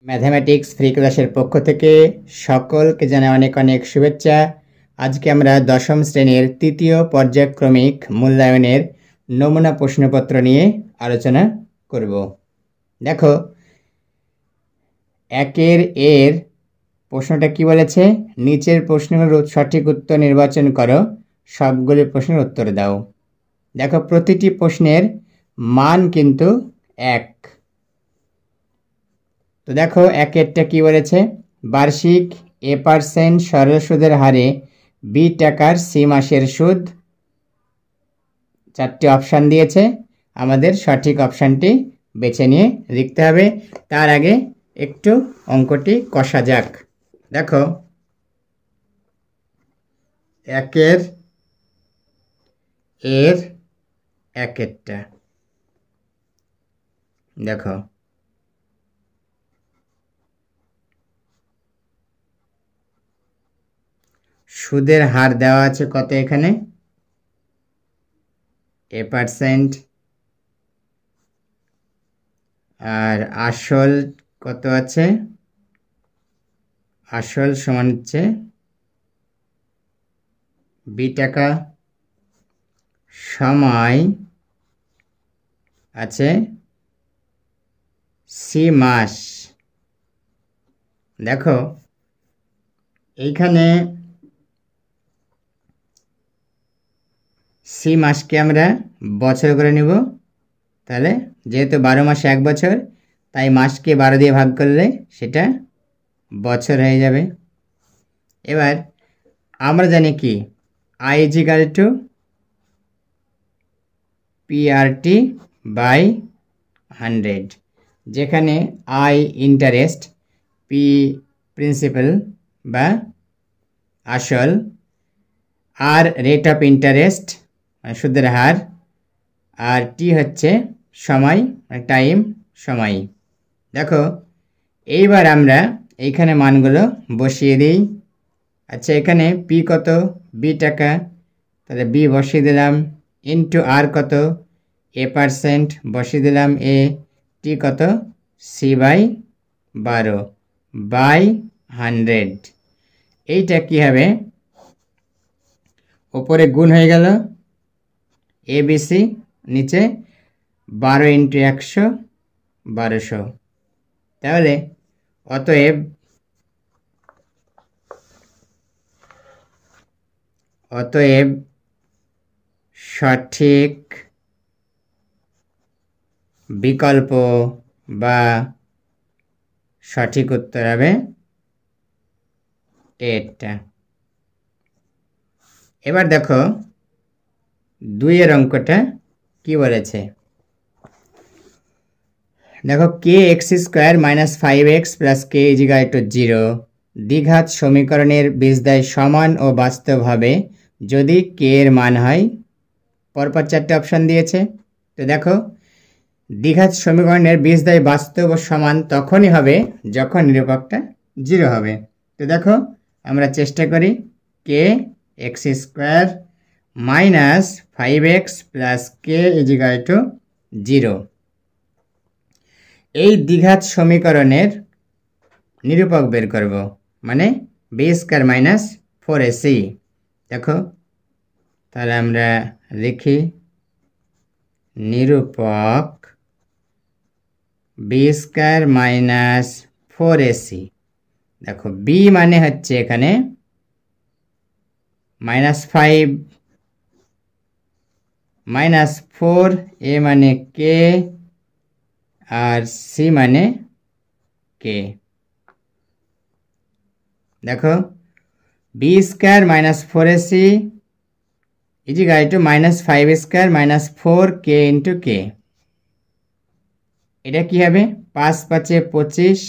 Mathematics free ক্লাসের পক্ষ থেকে সকলকে জানাই অনেক অনেক শুভেচ্ছা। আজকে আমরা দশম শ্রেণীর তৃতীয় পর্যায়ক্রমিক মূল্যায়নের নমুনা প্রশ্নপত্র নিয়ে আলোচনা করব। দেখো, একের এর প্রশ্নটা কি বলেছে, নিচের প্রশ্নের সঠিক উত্তর নির্বাচন করো, সবগুলি প্রশ্নের উত্তর দাও। দেখো, প্রতিটি প্রশ্নের মান কিন্তু এক। তো দেখো, একেরটা কি বলেছে, বার্ষিক a% সরল সুদের হারে b টাকার সি মাসের সুদ। চারটি অপশান দিয়েছে, আমাদের সঠিক অপশানটি বেছে নিয়ে লিখতে হবে। তার আগে একটু অঙ্কটি কষা যাক। দেখো, একের এর একেরটা দেখো, সুদের হার দেওয়া আছে কত, এখানে a%, আর আসল কত আছে, আসল সমান হচ্ছে b টাকা, সময় আছে সি মাস। দেখো, এইখানে সি মাসকে আমরা বছর করে নিব, তাহলে যেহেতু 12 মাসে 1 বছর, তাই মাসকে 12 দিয়ে ভাগ করলে সেটা বছর হয়ে যাবে। এবার আমরা জানি কি, I = PRT/100, যেখানে I ইন্টারেস্ট, P প্রিন্সিপাল বা আসল, আর রেট অফ ইন্টারেস্ট সুদের হার, আর টি হচ্ছে সময়, টাইম, সময়। দেখো, এইবার আমরা এইখানে মানগুলো বসিয়ে দিই। আচ্ছা, এখানে পি কত, b টাকা, তাহলে b বসিয়ে দিলাম, ইন্টু আর কত, a% বসিয়ে দিলাম, a, টি কত, c/12/100। এইটা কি হবে, ওপরে গুণ হয়ে গেল ABC, নিচে 12 × 100 1200। তাহলে অতএব সঠিক বিকল্প বা সঠিক উত্তর হবে এটা। এবার দেখো, 2 এর অঙ্কটা কি বলেছে। দেখো, kx² - 5x + k = 0 দ্বিঘাত সমীকরণের বীজদ্বয় সমান ও বাস্তব হবে যদি k এর মান হয়, পরপর 4টে অপশান দিয়েছে। তো দেখো, দ্বিঘাত সমীকরণের বীজদ্বয় বাস্তব ও সমান তখনই হবে যখন নিরূপকটা 0 হবে। তো দেখো, আমরা চেষ্টা করি, kx² - 5x + k = 0 এই দ্বিঘাত সমীকরণের নিরূপক বের করব, মানে b² - 4ac। দেখো, তাহলে আমরা লিখি নিরূপক b² - 4ac। দেখো, b মানে হচ্ছে এখানে -5, -4, a মানে k, আর c মানে k। দেখো, b² - 4ac = -5² - 4k × k। এটা কি হবে, 5 × 5 = 25,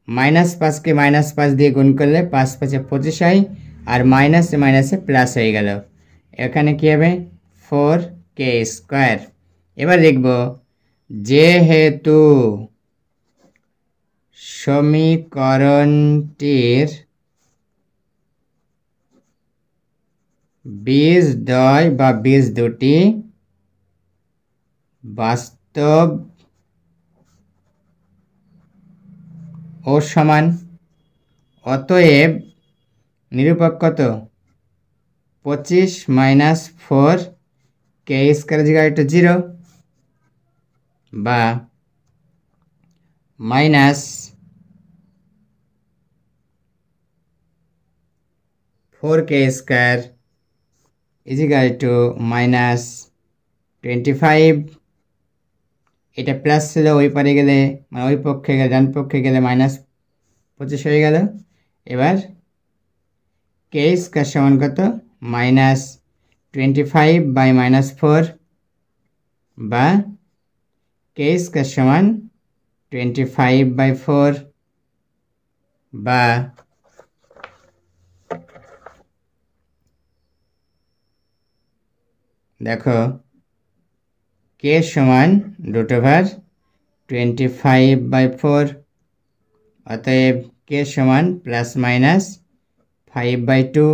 -5কে -5 দিয়ে গুণ করলে 5 × 5 = 25 হয়, আর মাইনাসে মাইনাসে প্লাস হয়ে গেল, এখানে কি হবে 4k²। এবার লিখব, যেহেতু সমীকরণটির বীজদ্বয় বা বীজ দুটি বাস্তব ও সমান, অতএব নিরূপক কত 25 minus 4 K square equal to 0 বা minus 4 K square equal to minus 25। এটা প্লাস ছিল, ওই পারে গেলে মানে ওই পক্ষে গেলে ডান পক্ষে গেলে মাইনাস 25 হয়ে গেল। এবার কে স্কয়ার সমান কত মাইনাস 25 বাই মাইনাস 4 বা কে স্কয়ার সমান 25 বাই 4 বা দেখো কে সমান √25 বাই 4, অতএব কে সমান প্লাস মাইনাস 5 বাই 2।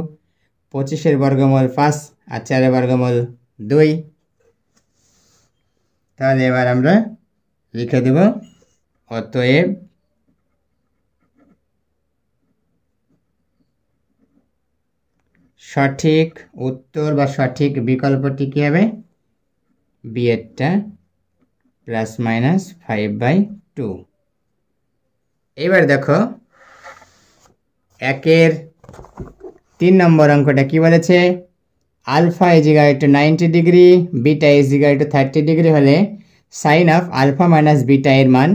25-এর বর্গমূল 5 আর 4-এর বর্গমূল 2। তাহলে এবার আমরা লিখে দেব অতএব সঠিক উত্তর বা সঠিক বিকল্পটি কী হবে, বি এরটা প্লাস মাইনাস 5 বাই 2। এবার দেখো 1-এর 3 নম্বর অঙ্কটা কি বলেছে, alpha is equal to 90 degree, beta is equal to 30 degree হলে sine of alpha minus beta এর মান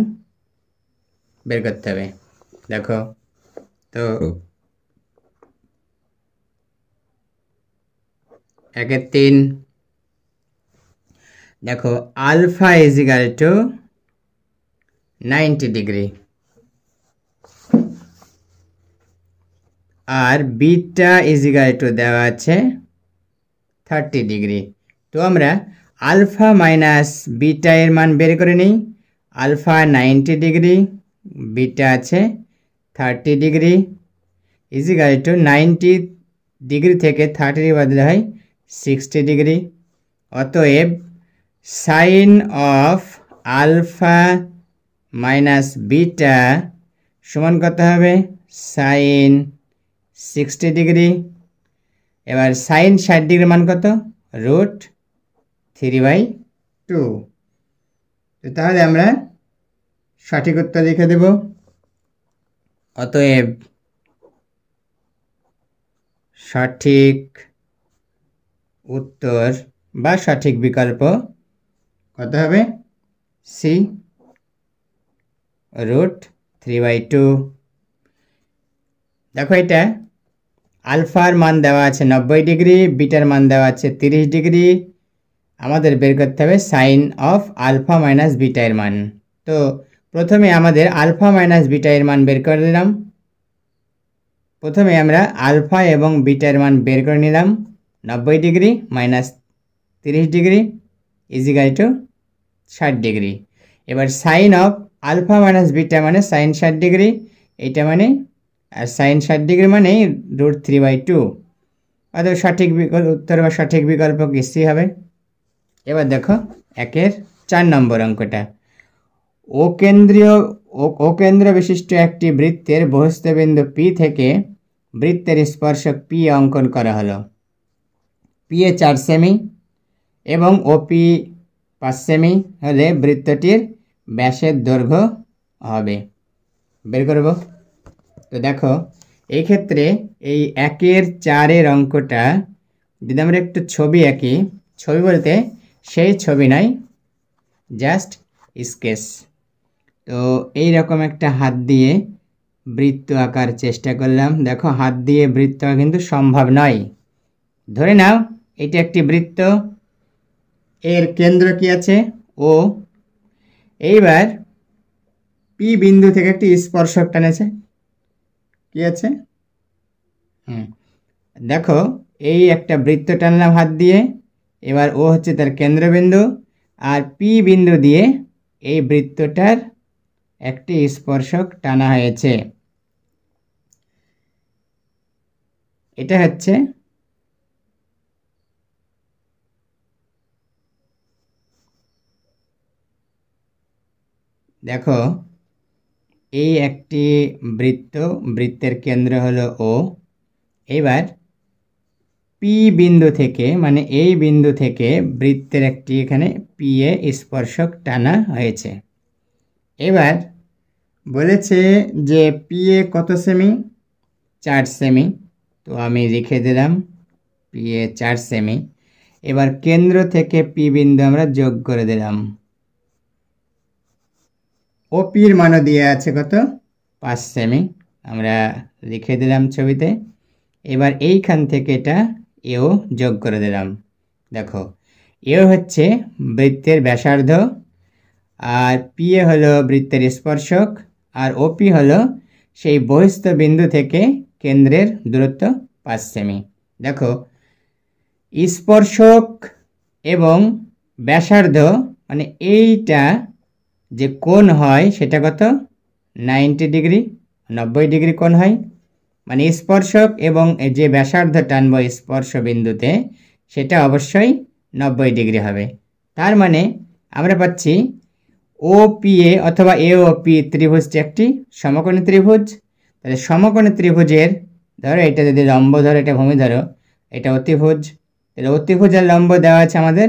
বের করতে হবে। দেখো তো 1-এর 3, দেখো alpha is equal to 90 degree আর বিটা ইজ ইকুয়াল টু দেওয়া আছে 30 ডিগ্রি। তো আমরা আলফা মাইনাস বিটা এর মান বের করে নিই। আলফা 90 ডিগ্রি, বিটা আছে 30 degree, is equal to 90 degree থেকে 30 বদলে হয় 60 ডিগ্রি। অতএব sine of alpha minus beta সমান কত হবে, সাইন 60 ডিগ্রি। এবার সাইন 60 ডিগ্রি মান কত, √3/2। তো তাহলে আমরা সঠিক উত্তর লিখে দেব। অতএব সঠিক উত্তর বা সঠিক বিকল্প কত হবে, সি √3/2। দেখো এটা আলফার মান দেওয়া আছে 90 ডিগ্রি, বিটার মান দেওয়া আছে 30 ডিগ্রি। আমাদের বের করতে হবে sine of alpha minus beta এর মান। তো প্রথমে আমাদের আলফা মাইনাস বিটা এর মান বের করে নিলাম। প্রথমে আমরা আলফা এবং বিটা এর মান বের করে নিলাম। 90 degree minus 30 degree is equal to 60 degree. এবার sine of alpha minus beta মানে সাইন 60 ডিগ্রি, এইটা মানে আর সাইন 60 ডিগ্রি মানে √3/2। অর্থাৎ সঠিক উত্তর বা সঠিক বিকল্প কি সি হবে। এবার দেখো 1-এর 4 নম্বর অঙ্কটা, ও কেন্দ্র বিশিষ্ট একটি বৃত্তের বহিঃস্থবিন্দু পি থেকে বৃত্তের স্পর্শক পি অঙ্কন করা হলো। পি এ 4 সেমি এবং ওপি 5 সেমি হলে বৃত্তটির ব্যাসের দৈর্ঘ্য হবে, বের করব। তো দেখো এই ক্ষেত্রে এই 1-এর 4-এর অঙ্কটা যদি আমরা একটু ছবি আঁকি, ছবি বলতে সেই ছবি নাই, জাস্ট স্কেচ। তো এই রকম একটা হাত দিয়ে বৃত্ত আঁকার চেষ্টা করলাম। দেখো হাত দিয়ে বৃত্ত আঁকা কিন্তু সম্ভব নয়। ধরে নাও এটা একটি বৃত্ত, এর কেন্দ্র কি আছে ও। এইবার পি বিন্দু থেকে একটি স্পর্শক টানেছে, কি আছে দেখো এই একটা বৃত্ত টানলাম হাত দিয়ে। এবার ও হচ্ছে তার কেন্দ্রবিন্দু আর পি বিন্দু দিয়ে এই বৃত্তটার একটি স্পর্শক টানা হয়েছে। এটা হচ্ছে দেখো এই একটি বৃত্ত, বৃত্তের কেন্দ্র হলো ও। এবার পি বিন্দু থেকে, মানে এই বিন্দু থেকে বৃত্তের একটি এখানে পি এ স্পর্শক টানা হয়েছে। এবার বলেছে যে পি এ কত সেমি? 4 সেমি। তো আমি লিখে দিলাম পি এ 4 সেমি। এবার কেন্দ্র থেকে পি বিন্দু আমরা যোগ করে দিলাম। ও পির মানও দিয়ে আছে কত? 5 সেমি। আমরা লিখে দিলাম ছবিতে। এবার এইখান থেকে এটা এও যোগ করে দিলাম। দেখো, এও হচ্ছে বৃত্তের ব্যাসার্ধ, আর পি এ হলো বৃত্তের স্পর্শক, আর ওপি হলো সেই বহিস্থ বিন্দু থেকে কেন্দ্রের দূরত্ব 5 সেমি। দেখো, স্পর্শক এবং ব্যাসার্ধ, মানে এইটা যে কোণ হয় সেটা কত? 90 ডিগ্রি, 90 ডিগ্রি কোণ হয়। মানে স্পর্শক এবং যে ব্যাসার্ধ টানব স্পর্শ বিন্দুতে, সেটা অবশ্যই 90 ডিগ্রি হবে। তার মানে আমরা পাচ্ছি ও পি এ অথবা এ ও পি ত্রিভুজটি একটি সমকোণী ত্রিভুজ। তাহলে সমকোণী ত্রিভুজের, ধরো এটা যদি লম্ব ধরো, এটা ভূমি ধরো, এটা অতিভুজ। তাহলে অতিভুজ আর লম্ব দেওয়া আছে, আমাদের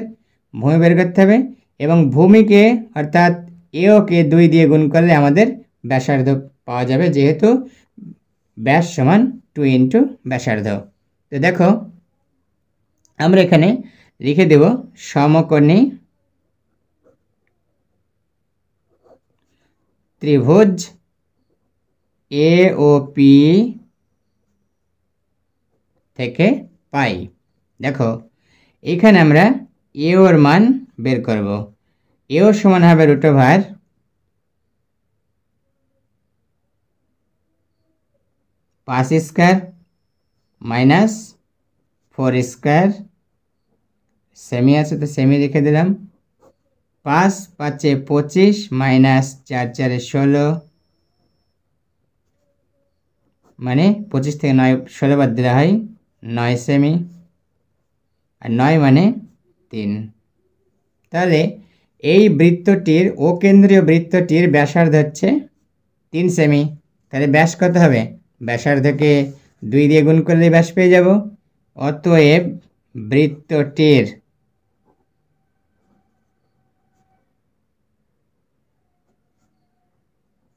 ভূমি বের করতে হবে। এবং ভূমিকে অর্থাৎ এ ও কে 2 দিয়ে গুণ করলে আমাদের ব্যাসার্ধ পাওয়া যাবে, যেহেতু ব্যাস সমান 2 ইন্টু ব্যাসার্ধ। তো দেখো, আমরা এখানে লিখে দেব সমকোণী ত্রিভুজ এ ও পি থেকে পাই। দেখো, এখানে আমরা এ ওর মান বের করব। এ ও সমান হবে √5 স্কয়ার মাইনাস 4 স্কয়ার, সেমি আছে তো সেমি লিখে দিলাম। 5 5 25 মাইনাস 4 4 16, মানে 25 থেকে 9 16 বাদ দিলে হয় 9 সেমি, আর 9 মানে 3। তাহলে এই বৃত্তটির, ও কেন্দ্রীয় বৃত্তটির ব্যাসার্ধ হচ্ছে 3 সেমি। তাহলে ব্যাস কত হবে? ব্যাসার্ধকে 2 দিয়ে গুণ করলে ব্যাস পেয়ে যাব। অতএব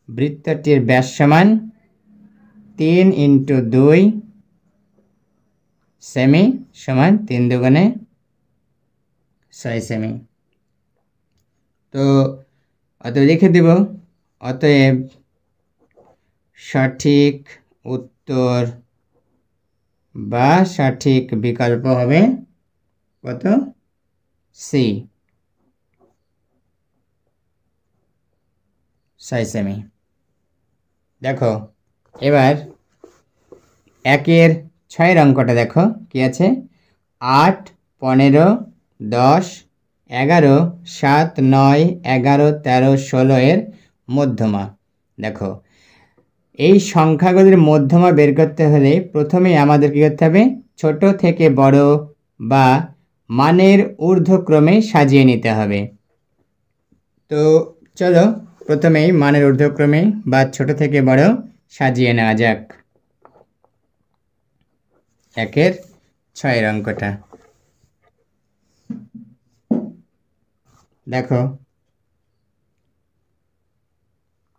বৃত্তটির ব্যাস সমান 3 ইন্টু 2 সেমি সমান 3 দুগুণে 6 সেমি। তো অতএব লিখে দিব, অতএব সঠিক উত্তর বা সঠিক বিকল্প হবে কত? সি, 6 সেমি। দেখো, এবার 1-এর 6-এর অঙ্কটা দেখো কি আছে। 8 15 10 11 7 9 11 13 16 এর মধ্যমা। দেখো, এই সংখ্যাগুলির মধ্যমা বের করতে হলে প্রথমেই আমাদের কি করতে হবে? ছোট থেকে বড় বা মানের ঊর্ধ্বক্রমে সাজিয়ে নিতে হবে। তো চলো প্রথমেই মানের ঊর্ধ্বক্রমে বা ছোট থেকে বড় সাজিয়ে নেওয়া যাক। 1-এর 6-এর অঙ্কটা দেখো,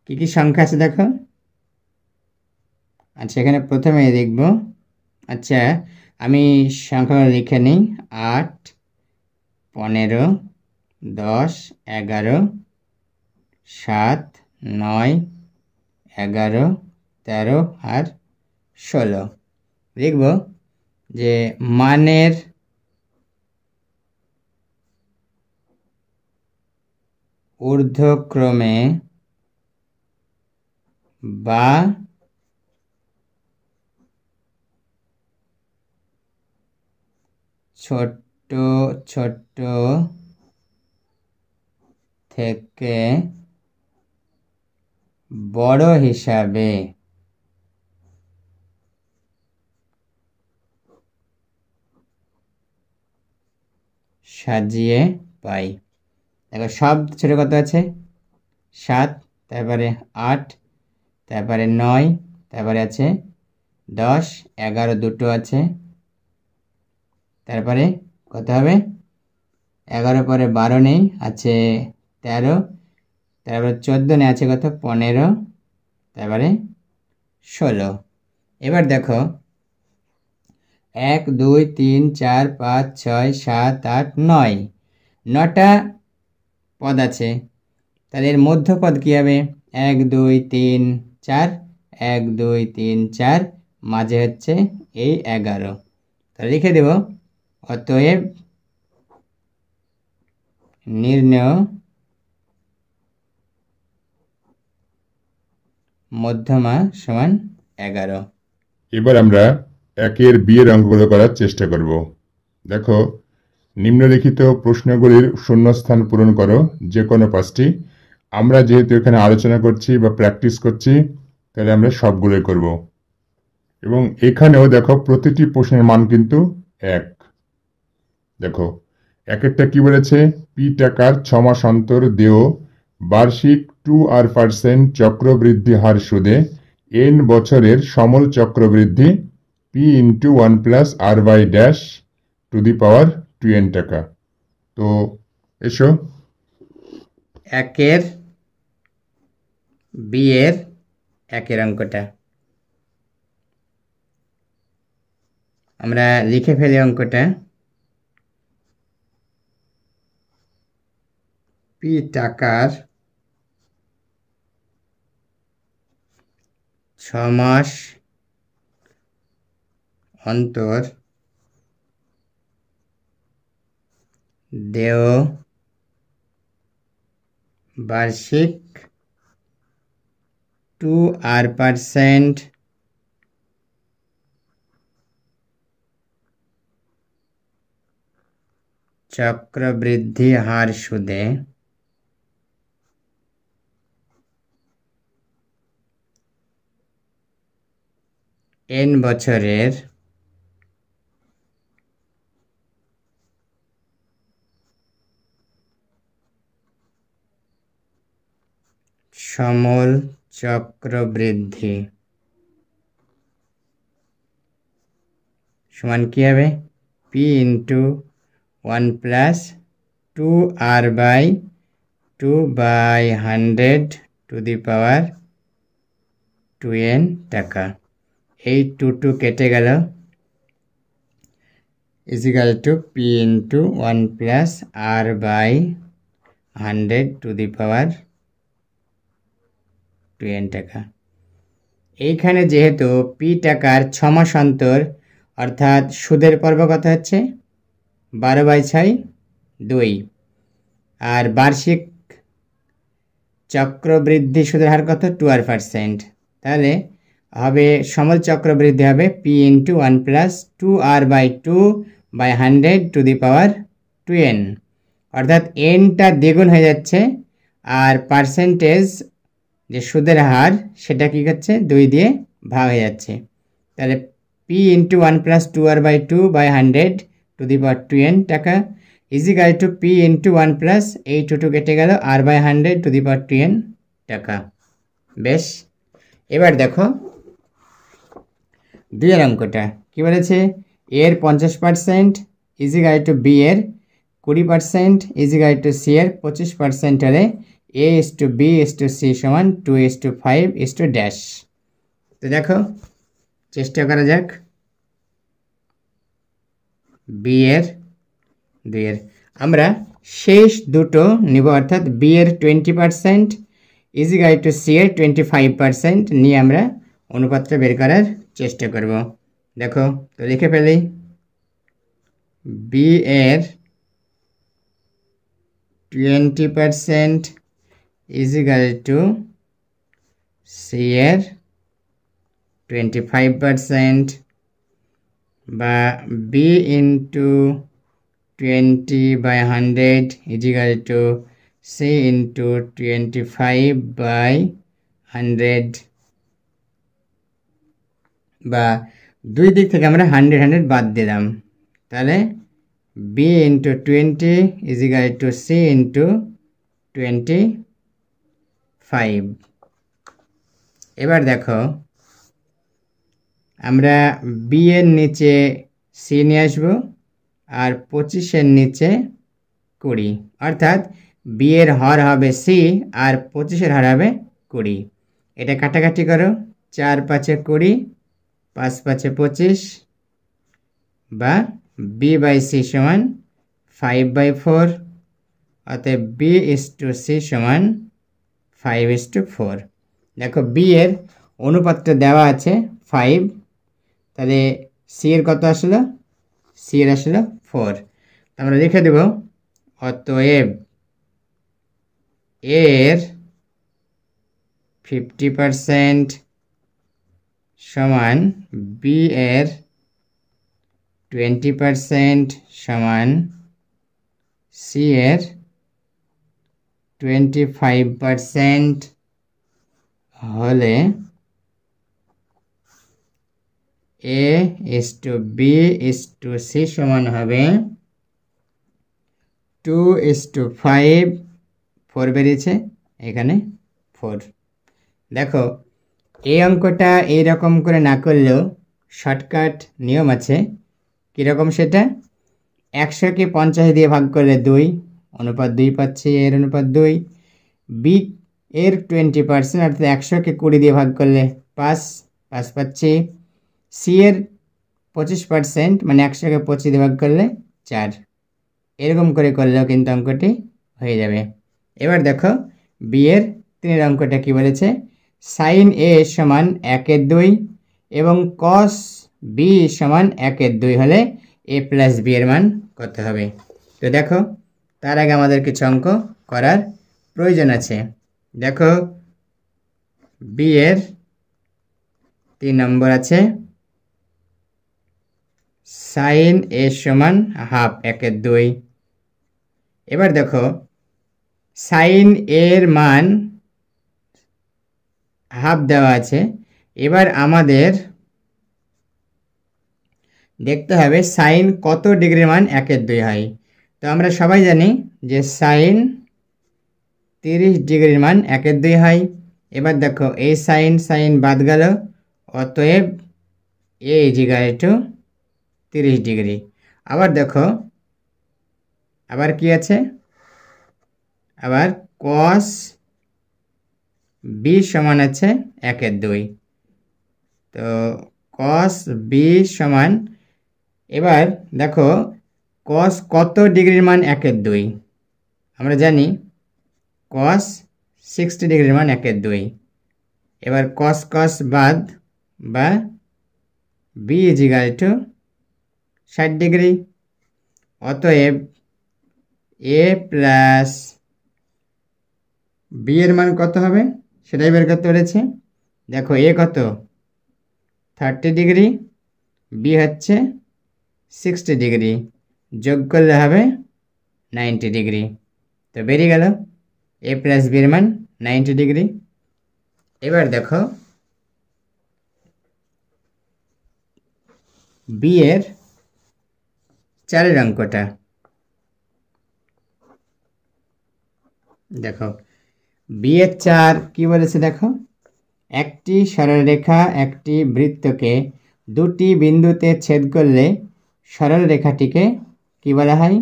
কি কি সংখ্যা আছে দেখো। আচ্ছা, এখানে প্রথমে দেখব। আচ্ছা, আমি সংখ্যা লিখে নিই। 8 15 10 11 7 9 11 13 আর 16। লিখব যে মানের ঊর্ধ্বক্রমে বা ছোট ছোট থেকে বড় হিসাবে সাজিয়ে পাই। দেখো, সব ছোট কত আছে? 7, তারপরে 8, তারপরে 9, তারপরে আছে 10, 11 দুটো আছে, তারপরে কত হবে 11 পরে 12 নেই, আছে 13, তারপরে 14 নেই, আছে কত 15, তারপরে 16। এবার দেখো 1 2 3 4 5 6 7 8 9, 9টা পদ আছে, তাহলে এর মধ্যপদ কি হবে 1 2 3 4, 1 2 3 4, মাঝে হচ্ছে এই 11, তাহলে লিখে দেব অতএব নির্ণেয় মধ্যমা সমান 11। এবার আমরা 1-এর বিয়ের অঙ্কগুলো করার চেষ্টা করব। দেখো, নিম্নলিখিত প্রশ্নগুলির শূন্যস্থান পূরণ করো যে কোনো 5টি। আমরা যেহেতু এখানে আলোচনা করছি বা প্র্যাকটিস করছি, তাহলে আমরা সবগুলোই করব। এবং এখানেও দেখো প্রতিটি প্রশ্নের মান কিন্তু 1। দেখো 1-এরটা কি বলেছে, পি টাকার 6 মাস অন্তর দেয় বার্ষিক 2% চক্রবৃদ্ধি হার সুদে n বছরের সমল চক্রবৃদ্ধি p × 1 + r/(2n টাকা। তো এসো 1-এর বিয়ের 1-এর অঙ্কটা আমরা লিখে ফেলি। অঙ্কটা পি টাকার 6 মাস অন্তর দেয় বার্ষিক 2% চক্রবৃদ্ধি হার সুদে n বছরের সমল চক্রবৃদ্ধি সমান কি হবে p × 1 + 2r/2/100^2n টাকা। এই 2 কেটে গেল, = p × 1 + r/100^2n টাকা। এইখানে যেহেতু পি টাকার 6 মাস অন্তর, অর্থাৎ সুদের পর্ব কত হচ্ছে 12/6 2, আর বার্ষিক চক্রবৃদ্ধি সুদের হার কত 2%, তাহলে হবে সমল চক্রবৃদ্ধি হবে p × 1 + 2r/2/100^2n, অর্থাৎ nটা দ্বিগুণ হয়ে যাচ্ছে, আর পার্সেন্টেজ যে সুদের হার সেটা কি হচ্ছে 2 দিয়ে ভাগ হয়ে যাচ্ছে। তাহলে p × 1 + 2r/2/100^2n টাকা = p × 1 + এই 2 কেটে গেল r/100^2n টাকা। বেশ, এবার দেখো 2-এর অঙ্কটা কি বলেছে, এর 50% = b এর 20% = c এর 25% হলে a:b:c = 2:5:ড্যাশ। তো দেখো চেষ্টা করা যাক। বি এর 2-এর আমরা শেষ দুটো নিব, অর্থাৎ বি এর 20% = c এর 25% নিয়ে আমরা অনুপাতটা বের করার চেষ্টা করব। দেখো তো লিখে ফেলি, বি এর 20% = c এর 25%, বা b × 20/100 = c × 25/100, বা দুই দিক থেকে আমরা 100 বাদ দিলাম, তাহলে b × 20 = c × 25। এবার দেখো আমরা বি এর নিচে সি নিয়ে আসবো আর 25-এর নিচে 20, অর্থাৎ বি এর হর হবে সি আর 25-এর হর হবে 20। এটা কাটাকাটি করো, 4×5 = 20, 5×5 = 25, বা বি বাই সি সমান 5/4, অতএব বি ইস টু সি সমান 5:4। দেখো বি এর অনুপাতটা দেওয়া আছে 5, তাহলে সি এর কত আসলো? সি এর আসলো 4। আমরা লিখে দেব অতএব এর 50% সমান বি এর 20% সমান সি এর 25% হলে A is to B is to C সমান হবে 2:5। 4 বেরিয়েছে, এখানে 4। দেখো এই অঙ্কটা এইরকম করে না করলেও শর্টকাট নিয়ম আছে। কীরকম সেটা? 100-কে 50 দিয়ে ভাগ করলে 2, অনুপাত 2 পাচ্ছি, এর অনুপাত 2। বি এর 20%, অর্থাৎ 100-কে 20 দিয়ে ভাগ করলে 5 পাচ্ছি। সি এর 25%, মানে 100-কে 25 দিয়ে ভাগ করলে 4। এরকম করে করলেও কিন্তু অঙ্কটি হয়ে যাবে। এবার দেখো বি এর 3 অঙ্কটা কি বলেছে? সাইন এ সমান 1/2 এবং কস বি সমান 1/2 হলে এ প্লাস বি এর মান কত হবে? তো দেখো তার আগে আমাদের কিছু অঙ্ক করার প্রয়োজন আছে। দেখো বি এর 3 নম্বর আছে সাইন এ সমান হাফ 1/2। এবার দেখো সাইন এর মান হাফ দেওয়া আছে। এবার আমাদের দেখতে হবে সাইন কত ডিগ্রির মান 1/2 হয়। তো আমরা সবাই জানি যে সাইন 30 ডিগ্রির মান 1/2 হয়। এবার দেখো এই সাইন বাদ গেল, অতএব এ = 30 ডিগ্রি। আবার দেখো আবার কি আছে? আবার কস বি সমান আছে 1/2। তো কস বি সমান, এবার দেখো কস কত ডিগ্রির মান 1/2? আমরা জানি কস 60 ডিগ্রির মান 1/2। এবার কস কস বাদ, বা বি = 60 ডিগ্রি। অতএব এ প্লাস বি এর মান কত হবে সেটাই বের করতে পেরেছে। দেখো এ কত? 30 ডিগ্রি, বি হচ্ছে 60 ডিগ্রি, যোগ করলে হবে 90 ডিগ্রি। তো বেরিয়ে গেল এ প্লাস বি এর মান 90 ডিগ্রি। এবার দেখো বি এর 4 অঙ্কটা। দেখো বি এর 4 কি বলেছে? দেখো একটি সরলরেখা একটি বৃত্তকে দুটি বিন্দুতে ছেদ করলে সরলরেখাটিকে কি বলা হয়?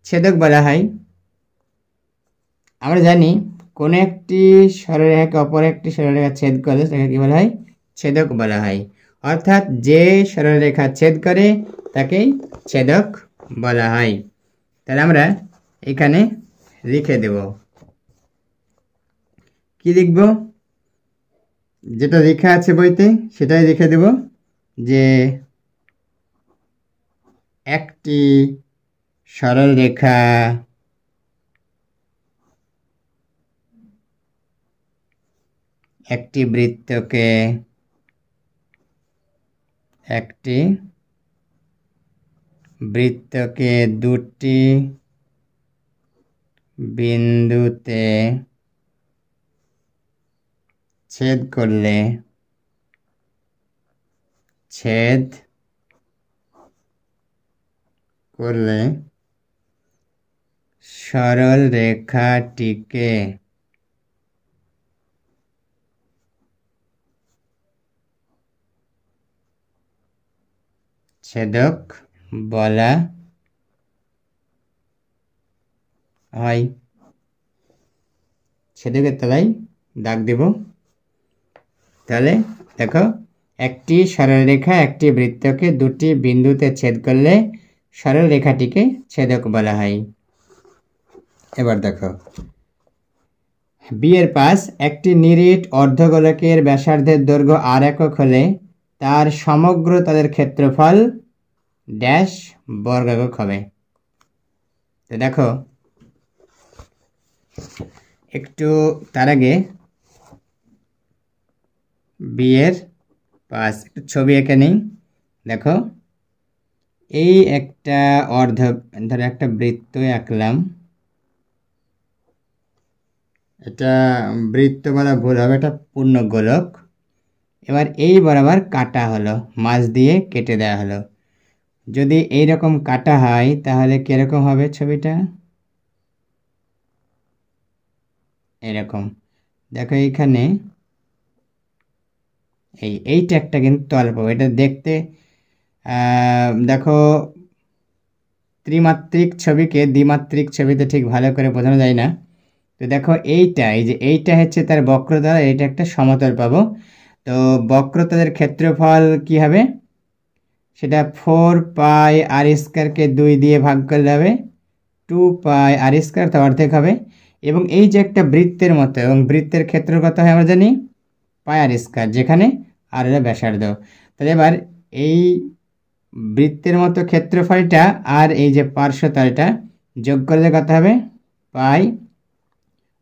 ছেদক বলা হয়। আমরা জানি কোন একটি সরলরেখাকে অপর একটি সরলরেখা ছেদ করলে তাকে কি বলা হয়? ছেদক বলা হয়। অর্থাৎ যে সরলরেখা ছেদ করে তাকেই ছেদক বলা হয়। তাহলে আমরা এখানে লিখে দেব, কি লিখব? যেটা লেখা আছে বইতে সেটাই লিখে দেব, যে একটি সরলরেখা একটি বৃত্তকে দুটি বিন্দুতে ছেদ করলে সরলরেখাটিকে ছেদক বলা হয়। ছেদকের তলায় দাগ দেব। তাহলে দেখো, একটি সরলরেখা একটি বৃত্তকে দুটি বিন্দুতে ছেদ করলে সরলরেখাটিকে ছেদক বলা হয়। এবার দেখো, বি এর পাশ একটি নিরেট অর্ধগোলকের ব্যাসার্ধের দৈর্ঘ্য আর একক হলে তার সমগ্র তলের ক্ষেত্রফল ড্যাশ বর্গ একক হবে। তো দেখো, একটু তার আগে বি এর পাশ একটু ছবি এঁকে নেই। দেখো, এই একটা ধরো একটা বৃত্ত আঁকলাম। এটা বৃত্ত বলা ভুল হবে, এটা পূর্ণ গোলক। এবার এই বরাবর কাটা হলো, মাছ দিয়ে কেটে দেওয়া হলো। যদি এই রকম কাটা হয় তাহলে কিরকম হবে ছবিটা? এরকম। দেখো এইখানে এইটা একটা কিন্তু তল পাবো। এটা দেখতে দেখো, ত্রিমাত্রিক ছবিকে দ্বিমাত্রিক ছবিতে ঠিক ভালো করে বোঝানো যায় না। তো দেখো এইটা, এই যে এইটা হচ্ছে তার বক্রতল, এইটা একটা সমতল পাবো। তো বক্রতলের ক্ষেত্রফল কি হবে? সেটা 4 পাই আর স্কোয়ারকে 2 দিয়ে ভাগ করলে হবে 2 পাই আর স্কোয়ার, তো অর্ধেক হবে। এবং এই যে একটা বৃত্তের মতো, এবং বৃত্তের ক্ষেত্র কত হয় আমরা জানি, পাই আর স্কোয়ার, যেখানে আর হলো ব্যাসার্ধ। তাহলে এবার এই বৃত্তের মতো ক্ষেত্রফলটা আর এই যে পার্শ্বতলটা যোগ করলে কত হবে? পাই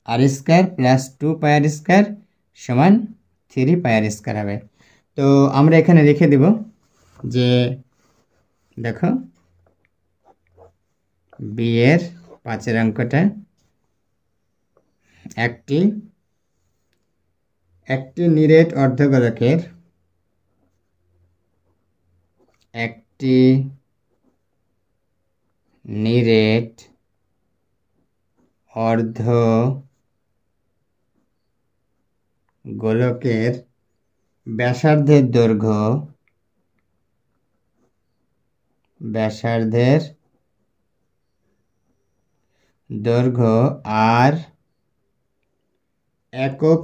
আর স্কোয়ার প্লাস 2 পাই আর স্কোয়ার সমান 3 পাই আর স্কোয়ার হবে। তো আমরা এখানে লিখে দেব যে দেখো, বি এর 5 অঙ্কটা একটি নিরেট অর্ধগোলকের একটি নিরেট অর্ধগোলকের ব্যাসার্ধের দৈর্ঘ্য আর একক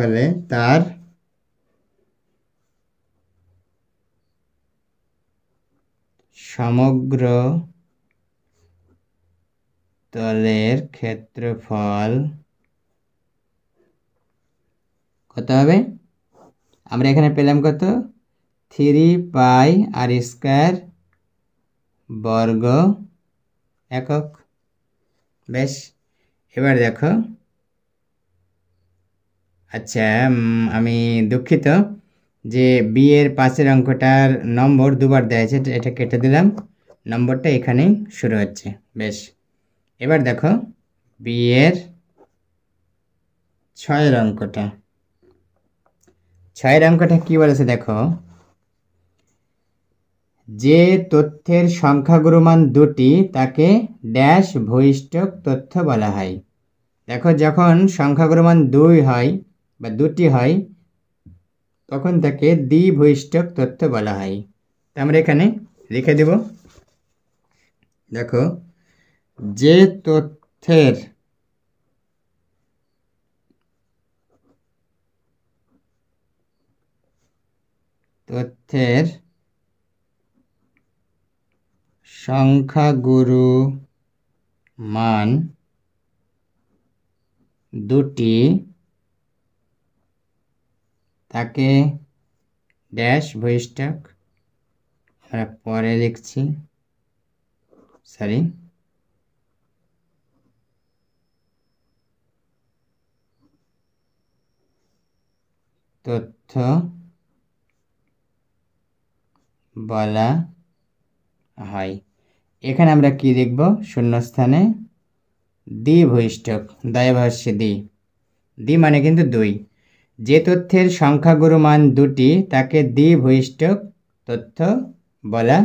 হলে তার সমগ্র তলের ক্ষেত্রফল কত হবে? আমরা এখানে পেলাম কত? 3 পাই আর স্কোয়ার বর্গ একক। বেশ, এবার দেখো, আচ্ছা আমি দুঃখিত যে বি এর 5 অঙ্কটার নম্বর দুবার দেওয়া আছে, এটা কেটে দিলাম, নম্বরটা এখানেই শুরু হচ্ছে। বেশ, এবার দেখো বি এর 6 অঙ্কটা। 6 অঙ্কটা কি বলেছে দেখো, যে তথ্যের সংখ্যাগুরুমান দুটি তাকে ড্যাশ ভূইষ্ঠক তথ্য বলা হয়। দেখো, যখন সংখ্যাগুরুমান 2 হয় বা 2টি হয় তখন তাকে দ্বিভূইষ্ঠক তথ্য বলা হয়। তো আমরা এখানে লিখে দেব, দেখো, যে তথ্যের সংখ্যাগুরুমান দুটি তাকে ড্যাশ ভূইষ্ঠক, আমরা পরে লিখছি, তথ্য বলা হয়। এখানে আমরা কি লিখব? শূন্যস্থানে দ্বিভূইষ্ঠক, দ্বয়ভাষ্যে দ্বি মানে কিন্তু 2। যে তথ্যের সংখ্যাগুরুমান দুটি তাকে দ্বিভূইষ্ঠক তথ্য বলা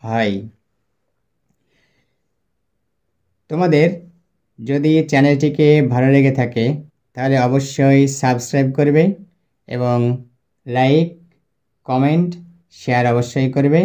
হয়। তোমাদের যদি চ্যানেলটিকে ভালো লেগে থাকে তাহলে অবশ্যই সাবস্ক্রাইব করবে এবং লাইক, কমেন্ট, শেয়ার অবশ্যই করবে।